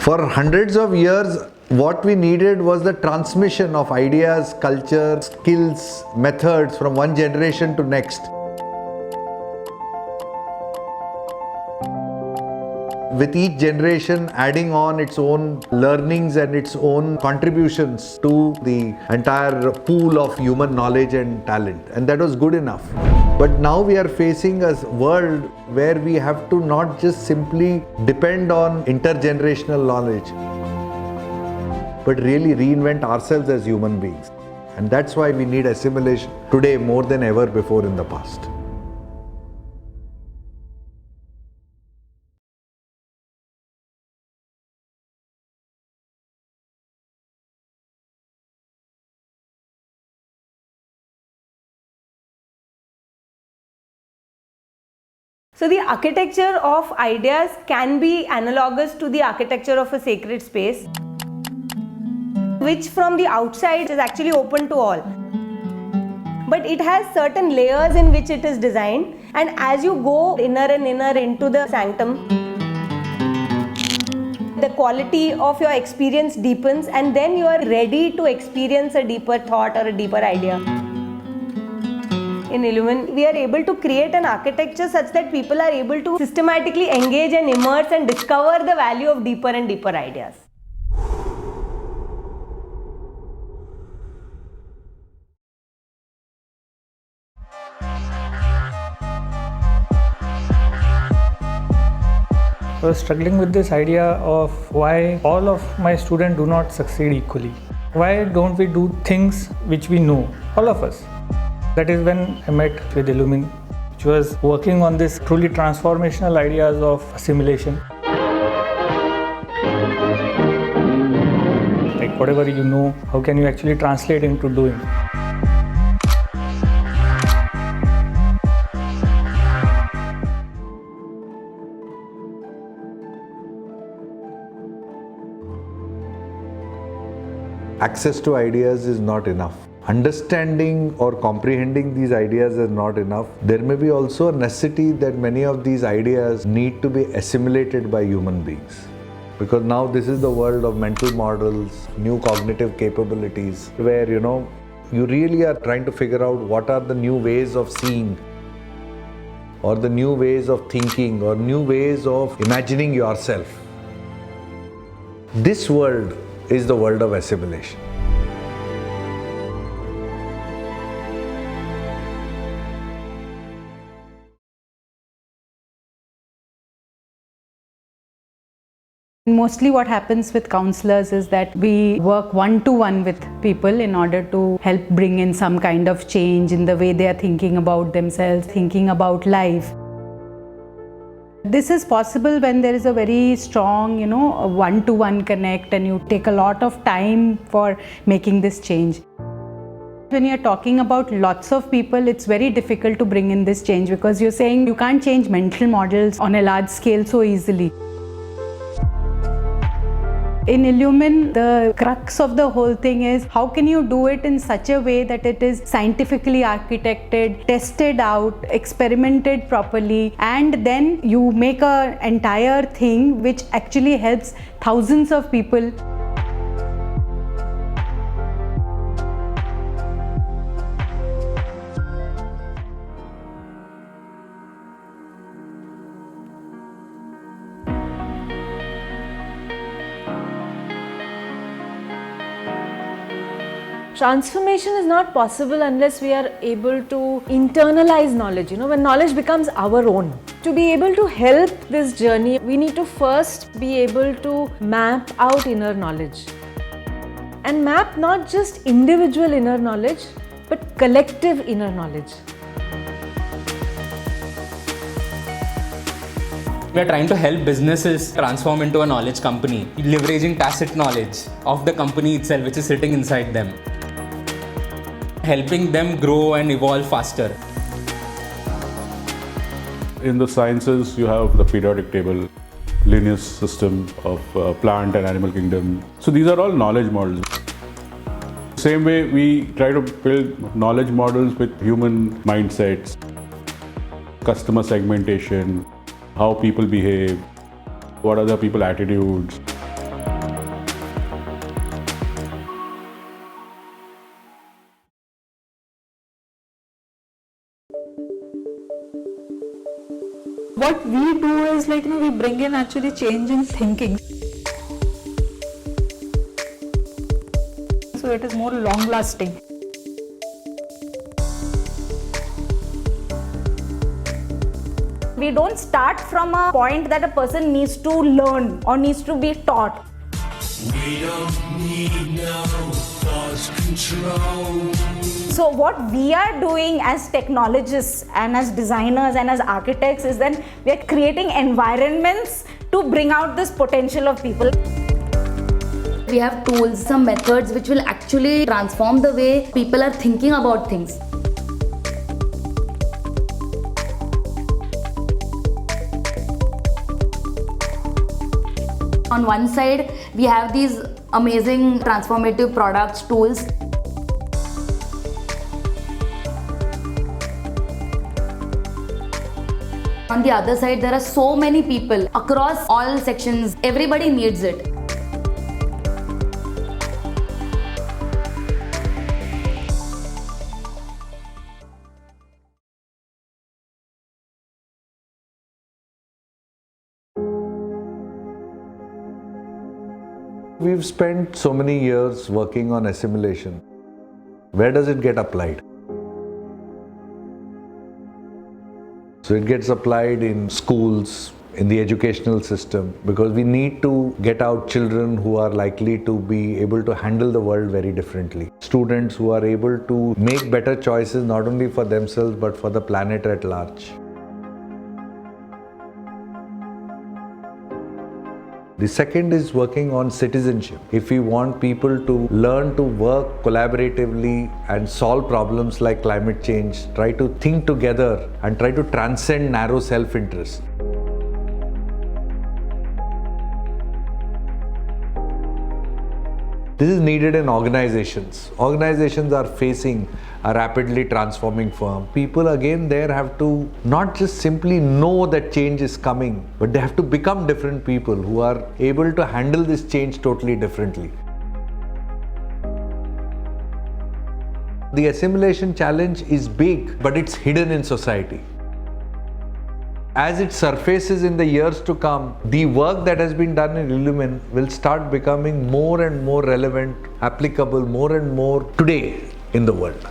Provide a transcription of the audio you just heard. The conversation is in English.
For hundreds of years, what we needed was the transmission of ideas, culture, skills, methods from one generation to next. With each generation adding on its own learnings and its own contributions to the entire pool of human knowledge and talent. And that was good enough. But now we are facing a world where we have to not just simply depend on intergenerational knowledge, but really reinvent ourselves as human beings. And that's why we need assimilation today more than ever before in the past. So the architecture of ideas can be analogous to the architecture of a sacred space, which from the outside is actually open to all. But it has certain layers in which it is designed, and as you go inner and inner into the sanctum, the quality of your experience deepens, and then you are ready to experience a deeper thought or a deeper idea. In Illumin, we are able to create an architecture such that people are able to systematically engage and immerse and discover the value of deeper and deeper ideas. I was struggling with this idea of why all of my students do not succeed equally. Why don't we do things which we know, all of us? That is when I met with Illumin, which was working on this truly transformational ideas of assimilation. Like whatever you know, how can you actually translate into doing? Access to ideas is not enough. Understanding or comprehending these ideas is not enough. There may be also a necessity that many of these ideas need to be assimilated by human beings. Because now this is the world of mental models, new cognitive capabilities, where you really are trying to figure out what are the new ways of seeing, or the new ways of thinking, or new ways of imagining yourself. This world is the world of assimilation. Mostly what happens with counselors is that we work one-to-one with people in order to help bring in some kind of change in the way they are thinking about themselves, thinking about life. This is possible when there is a very strong, one-to-one connect, and you take a lot of time for making this change. When you're talking about lots of people, it's very difficult to bring in this change because you're saying you can't change mental models on a large scale so easily. In Illumin, the crux of the whole thing is how can you do it in such a way that it is scientifically architected, tested out, experimented properly, and then you make an entire thing which actually helps thousands of people. Transformation is not possible unless we are able to internalize knowledge, when knowledge becomes our own. To be able to help this journey, we need to first be able to map out inner knowledge. And map not just individual inner knowledge, but collective inner knowledge. We are trying to help businesses transform into a knowledge company, leveraging tacit knowledge of the company itself, which is sitting inside them. Helping them grow and evolve faster. In the sciences, you have the periodic table, linear system of plant and animal kingdom. So these are all knowledge models. Same way, we try to build knowledge models with human mindsets, customer segmentation, how people behave, what are the people's attitudes. What we do is like, we bring in actually change in thinking. So it is more long lasting. We don't start from a point that a person needs to learn or needs to be taught. We don't need no force control. So what we are doing as technologists and as designers and as architects is then we are creating environments to bring out this potential of people. We have tools, some methods which will actually transform the way people are thinking about things. On one side, we have these amazing transformative products, tools. On the other side, there are so many people across all sections. Everybody needs it. We've spent so many years working on assimilation. Where does it get applied? So it gets applied in schools, in the educational system, because we need to get out children who are likely to be able to handle the world very differently. Students who are able to make better choices not only for themselves but for the planet at large. The second is working on citizenship. If we want people to learn to work collaboratively and solve problems like climate change, try to think together and try to transcend narrow self-interest. This is needed in organizations. Organizations are facing a rapidly transforming firm. People again there have to not just simply know that change is coming, but they have to become different people who are able to handle this change totally differently. The assimilation challenge is big, but it's hidden in society. As it surfaces in the years to come, the work that has been done in Illumin will start becoming more and more relevant, applicable more and more today in the world.